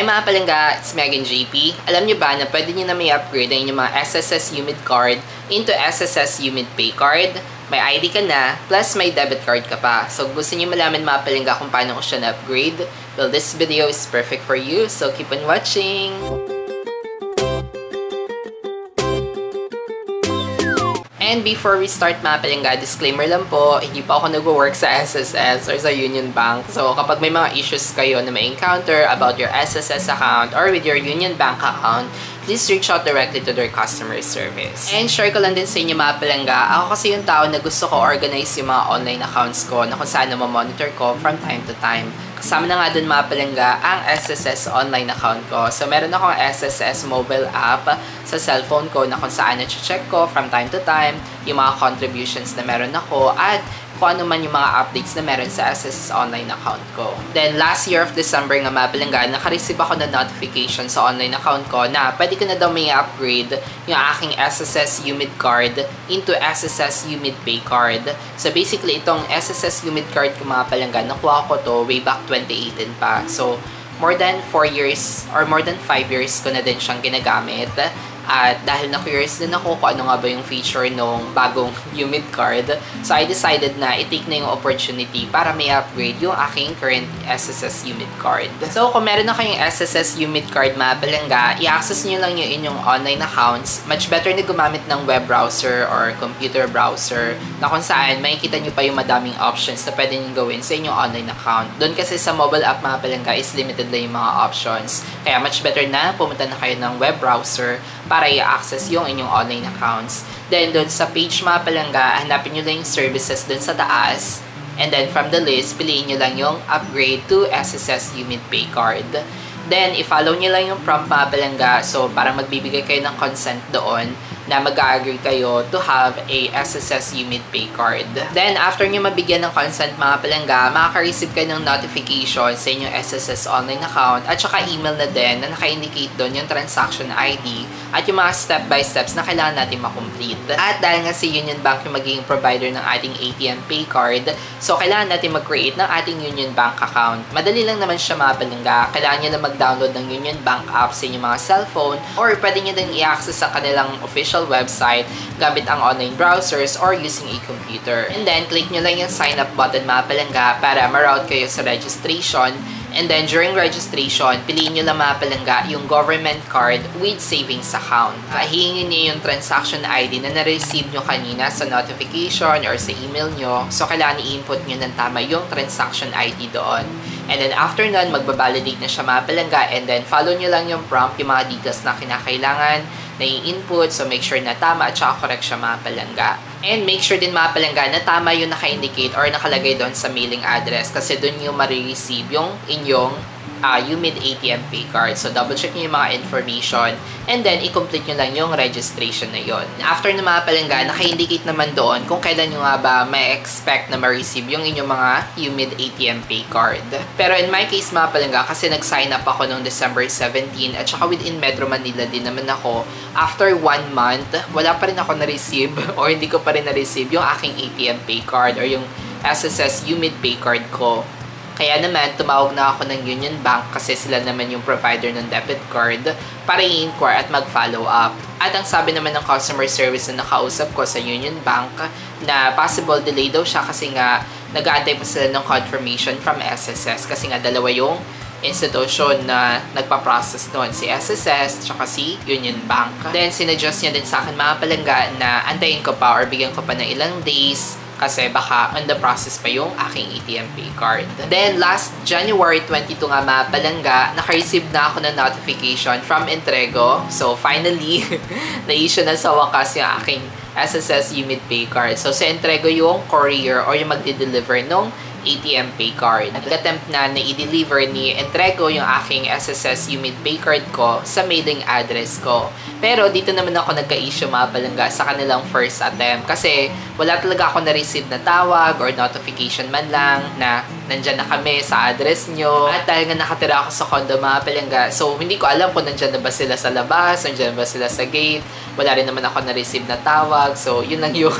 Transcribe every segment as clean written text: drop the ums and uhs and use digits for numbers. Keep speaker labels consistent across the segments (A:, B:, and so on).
A: Hi mga palangga, it's Megan JP. Alam nyo ba na pwede nyo na may upgrade ang inyong mga SSS UMID card into SSS UMID Pay card? May ID ka na, plus may debit card ka pa. So gusto nyo malaman mga palangga kung paano ko siya na-upgrade? Well, this video is perfect for you, so keep on watching! And before we start mga palangga, disclaimer lang po, hindi pa ako nag-work sa SSS or sa Union Bank. So kapag may mga issues kayo na may encounter about your SSS account or with your Union Bank account, please reach out directly to their customer service. And share ko lang din sa inyo mga palangga, ako kasi yung tao na gusto ko organize yung mga online accounts ko na kung saan na monitor ko from time to time. Kasama na nga dun mga palangga ang SSS online account ko. So meron akong SSS mobile app sa cellphone ko na kung saan na-check ko from time to time yung mga contributions na meron ako at kung ano man yung mga updates na meron sa SSS online account ko. Then last year of December nga mga palangga, nakareceive ako ng notification sa online account ko na pwede ko na daw may upgrade yung aking SSS UMID card into SSS UMID Pay card. So basically itong SSS UMID card ko mga palangga, nakuha ko to way back 2018 pa. So more than 4 years or more than 5 years ko na din siyang ginagamit. At dahil na-curious din ako kung ano nga ba yung feature nung bagong UMID card, so I decided na i-take na yung opportunity para may upgrade yung aking current SSS UMID card. So kung meron na kayong SSS UMID card mga palangga, i-access nyo lang yung inyong online accounts. Much better na gumamit ng web browser or computer browser na kung saan makikita nyo pa yung madaming options na pwede nyo gawin sa inyong online account. Doon kasi sa mobile app mga palangga is limited lang yung mga options. Kaya much better na pumunta na kayo ng web browser para i-access yung inyong online accounts. Then, doon sa page mga palangga, hanapin nyo lang yung services doon sa taas. And then, from the list, piliin nyo lang yung upgrade to SSS UMID Pay card. Then, i-follow nyo lang yung prompt mga palangga. So, parang magbibigay kayo ng consent doon na mag-agree kayo to have a SSS UMID Pay card. Then, after nyo mabigyan ng consent mga palangga, makaka-receive kayo ng notification sa inyong SSS online account at saka email na din na naka-indicate doon yung transaction ID at yung mga step-by-steps na kailangan natin makomplete. At dahil nga si Union Bank yung magiging provider ng ating ATM Pay card, so kailangan natin mag-create ng ating Union Bank account. Madali lang naman siya mga palangga. Kailangan nyo na mag-download ng Union Bank app sa inyong mga cellphone or pwede nyo din i-access ang kanilang official website gamit ang online browsers or using a computer. And then, click nyo lang yung sign up button mga palangga para ma-route kayo sa registration. And then, during registration, piliin nyo lang mga palangga yung government card with savings account. Hihingin nyo yung transaction ID na na-receive nyo kanina sa notification or sa email nyo. So, kailangan i-input nyo ng tama yung transaction ID doon. And then, after nun, magbabalidate na siya mga palangga. And then, follow nyo lang yung prompt, yung mga details na kinakailangan na i-input. So, make sure na tama at saka correct siya mga palangga. And make sure din mga palangga na tama yung naka-indicate or nakalagay doon sa mailing address kasi doon yung ma-receive yung inyong UMID ATM Pay card. So, double check nyo yung mga information and then, i-complete nyo lang yung registration na yon. After na mga palangga, naka-indicate naman doon kung kailan nyo nga ba may expect na ma-receive yung inyong mga UMID ATM Pay card. Pero in my case mga palangga, kasi nag-sign up ako noong December 17 at saka within Metro Manila din naman ako, after 1 month, wala pa rin ako na-receive or hindi ko pa rin na-receive yung aking ATM Pay card or yung SSS UMID Pay card ko. Kaya naman, tumawag na ako ng Union Bank kasi sila naman yung provider ng debit card para i-inquire at mag-follow up. At ang sabi naman ng customer service na nakausap ko sa Union Bank na possible delay daw siya kasi nga nag-aantay pa sila ng confirmation from SSS kasi nga dalawa yung institution na nagpa-process noon, si SSS tsaka si Union Bank. Then, sinadjust niya din sa akin mga palangga na antayin ko pa or bigyan ko pa ng ilang days kasi baka on the process pa yung aking ATM Pay card. Then, last January 22 nga mga palangga, naka-receive na ako ng notification from Entrego. So, finally, na-issue na sa wakas yung aking SSS UMID Pay card. So, sa Entrego yung courier or yung magdi-deliver nung ATM Pay card. Nag-attempt na i-deliver ni Entrego yung aking SSS UMID Pay card ko sa mailing address ko. Pero dito naman ako nagka-issue mga palangga sa kanilang first attempt kasi wala talaga ako na-receive na tawag or notification man lang na nandyan na kami sa address nyo. At dahil nga nakatira ako sa condo mga palangga, so hindi ko alam kung nandyan na ba sila sa labas, nandyan na ba sila sa gate. Wala rin naman ako na-receive na tawag. So, yun lang yun.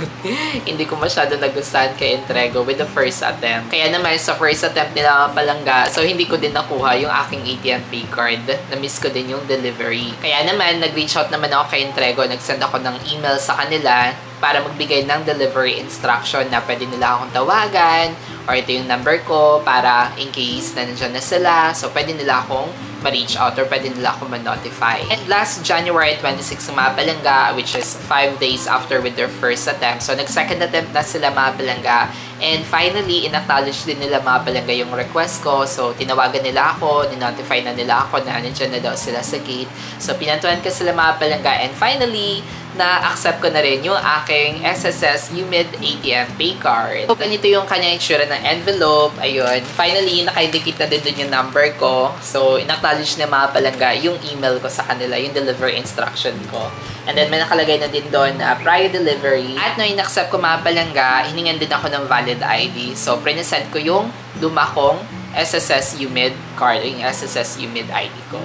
A: Hindi ko masyado nagustuhan kay Entrego with the first attempt. Kaya naman, sa first attempt nila mga palangga, so hindi ko din nakuha yung aking ATM pay card. Na-miss ko din yung delivery. Kaya naman, nag-reach out naman ako kay Entrego. Nag-send ako ng email sa kanila para magbigay ng delivery instruction na pwede nila akong tawagan or ito yung number ko para in case na nandiyan na sila. So, pwede nila akong ma-reach out or pwede nila ako ma-notify. And last January 26 mga palangga, which is 5 days after with their first attempt. So, nag-second attempt na sila mga palangga. And finally, in-acknowledge din nila mga palangga yung request ko. So, tinawagan nila ako, ni-notify na nila ako na nandiyan na daw sila sa gate. So, pinantuan ko sila mga palangga. And finally, na-accept ko na rin yung aking SSS UMID ATM pay card. So, ganito yung kanyang itsura ng envelope. Ayun. Finally, naka-indicate na din dun yung number ko. So, in-acknowledge na mga palangga yung email ko sa kanila, yung delivery instruction ko. And then, may nakalagay na din doon na prior delivery. At nung in-accept ko mga palangga, hiningan din ako ng valid ID. So, pre-send ko yung luma kong SSS UMID card, yung SSS UMID ID ko.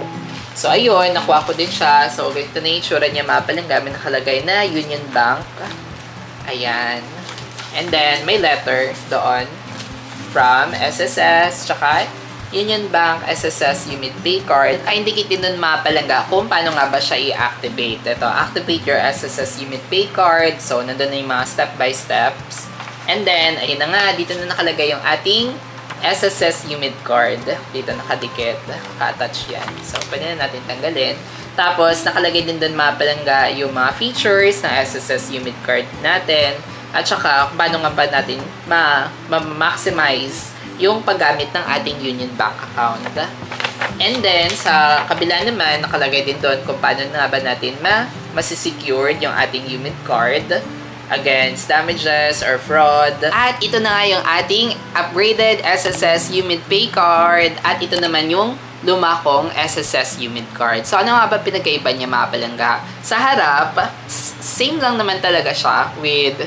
A: So, ayun, nakuha ko din siya. So, ganito na yung itsura niya mga palangga. May nakalagay na Union Bank. Ayan. And then, may letter doon from SSS, tsaka Union Bank SSS UMID Pay Card. Indicate din nun mga palangga kung paano nga ba siya i-activate. Ito, activate your SSS UMID Pay Card. So, nandun na yung mga step-by-steps. And then, ayun na nga, dito na nakalagay yung ating SSS UMID card. Dito nakadikit. Naka-attach yan. So, pwede na natin tanggalin. Tapos, nakalagay din doon mga palangga yung mga features ng SSS UMID card natin. At saka, kung paano nga ba natin ma-maximize yung paggamit ng ating Union Bank account. And then, sa kabila naman, nakalagay din doon kung paano nga ba natin masisecure yung ating UMID card against damages or fraud. At ito na nga yung ating upgraded SSS UMID Pay Card. At ito naman yung luma kong SSS UMID Card. So, ano nga ba pinagkaiba niya mga palangga? Sa harap, same lang naman talaga siya with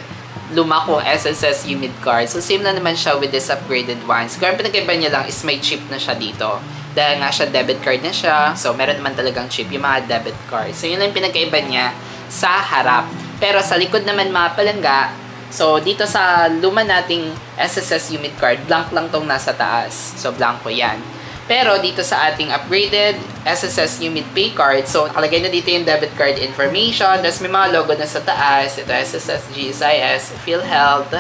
A: luma kong SSS UMID Card. So, same lang naman siya with this upgraded one. Siguro ang pinagkaiba niya lang is may chip na siya dito. Dahil nga siya debit card na siya. So, meron naman talagang chip yung mga debit card. So, yun lang pinagkaiba niya sa harap. Pero sa likod naman mga palangga, so dito sa luma nating SSS UMID card, blank lang tong nasa taas. So blanko yan. Pero dito sa ating upgraded SSS UMID Pay Card, so nakalagay na dito yung debit card information. Tapos may mga logo na sa taas. Ito SSS, GSIS, PhilHealth.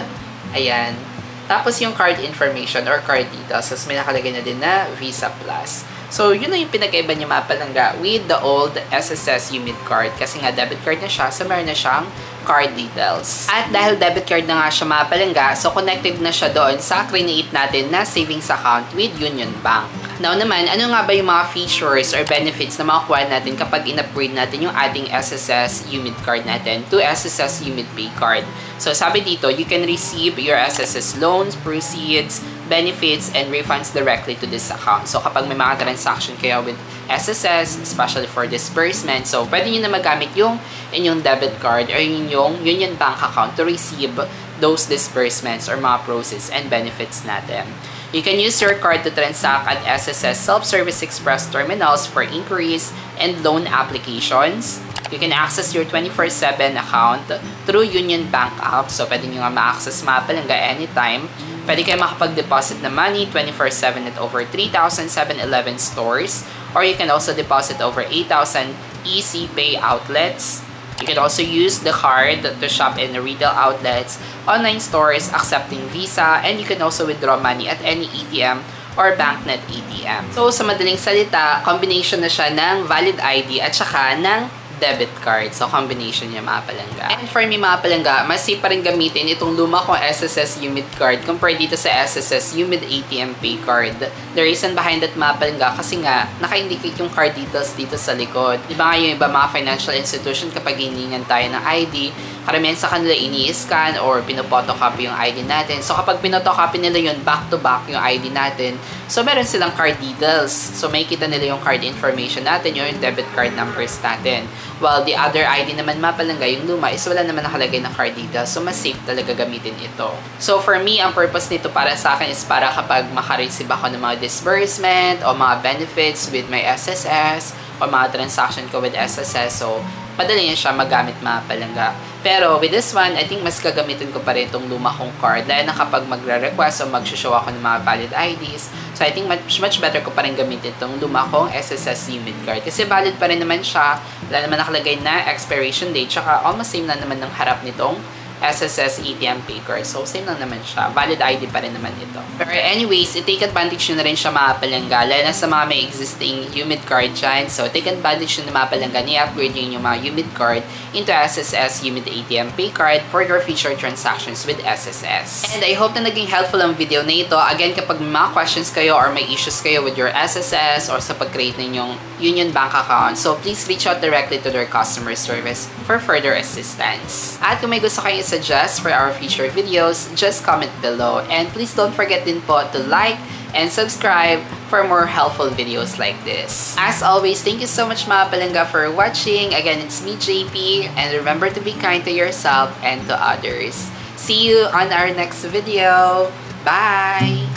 A: Ayan. Tapos yung card information or card details. Tapos may nakalagay na din na Visa Plus. So, yun na yung pinagkaiba niya mga palangga with the old SSS UMID card. Kasi nga, debit card na siya, so meron na siyang card details. At dahil debit card na nga siya mga palangga, so connected na siya doon sa create natin na savings account with Union Bank. Now naman, ano nga ba yung mga features or benefits na makukuha natin kapag in-upgrade natin yung ating SSS UMID card natin to SSS UMID Pay Card? So, sabi dito, you can receive your SSS loans, proceeds, benefits, and refunds directly to this account. So, kapag may mga transaction kayo with SSS, especially for disbursement, so, pwede nyo na magamit yung inyong debit card or yung Union Bank account to receive those disbursements or mga proceeds and benefits natin. You can use your card to transact at SSS Self-Service Express terminals for inquiries and loan applications. You can access your 24/7 account through Union Bank app. So, pwede nyo nga ma-access mga palangga anytime. Pwede kayo makapag-deposit na money 24/7 at over 3,000 7-Eleven stores. Or you can also deposit over 8,000 EC Pay outlets. You can also use the card to shop in retail outlets, online stores accepting Visa, and you can also withdraw money at any ATM or BankNet ATM. So, sa madaling salita, combination na siya ng valid ID at saka ng debit card. So, combination niya mga palangga. And for me mga palangga, mas safe pa rin gamitin itong luma kong SSS UMID card compared dito sa SSS UMID ATM Pay Card. The reason behind that mga palangga, kasi nga, naka-indicate yung card details dito sa likod. Di ba nga yung iba mga financial institution kapag hiningan tayo ng ID, karamihan sa kanila ini-scan or pinopotocopy yung ID natin. So, kapag pinotocopy nila yun, back-to-back yung ID natin, so meron silang card details. So, makikita nila yung card information natin, yung debit card numbers natin. While the other ID naman mapalangga, yung luma, is wala naman nakalagay na card details. So, mas safe talaga gamitin ito. So, for me, ang purpose nito para sa akin is para kapag makareceive ako ng mga disbursement o mga benefits with my SSS o mga transaction ko with SSS. So, padali niya siya magamit mapalangga. Pero with this one, I think mas gagamitin ko pa rin itong luma kong card. Dahil na kapag magre-request o mag-show ako ng mga valid IDs, so I think much better ko pa rin gamitin itong luma kong SSS UMID card. Kasi valid pa rin naman siya. Wala naman nakalagay na expiration date. Tsaka almost same na naman ng harap nitong SSS ATM Pay card. So, same lang naman siya. Valid ID pa rin naman ito. Pero anyways, i-take advantage nyo na rin siya mapalangga. Lalo na sa mga may existing UMID card dyan. So, take advantage nyo na mapalangga. I-upgrade nyo yung mga UMID card into SSS UMID ATM Pay card for your future transactions with SSS. And I hope na naging helpful ang video na ito. Again, kapag may mga questions kayo or may issues kayo with your SSS or sa pag-create ninyong Union Bank account, so please reach out directly to their customer service for further assistance. At kung may gusto kayo suggest for our future videos, just comment below. And please don't forget din po to like and subscribe for more helpful videos like this. As always, thank you so much mga palangga for watching. Again, it's me, JP, and remember to be kind to yourself and to others. See you on our next video. Bye!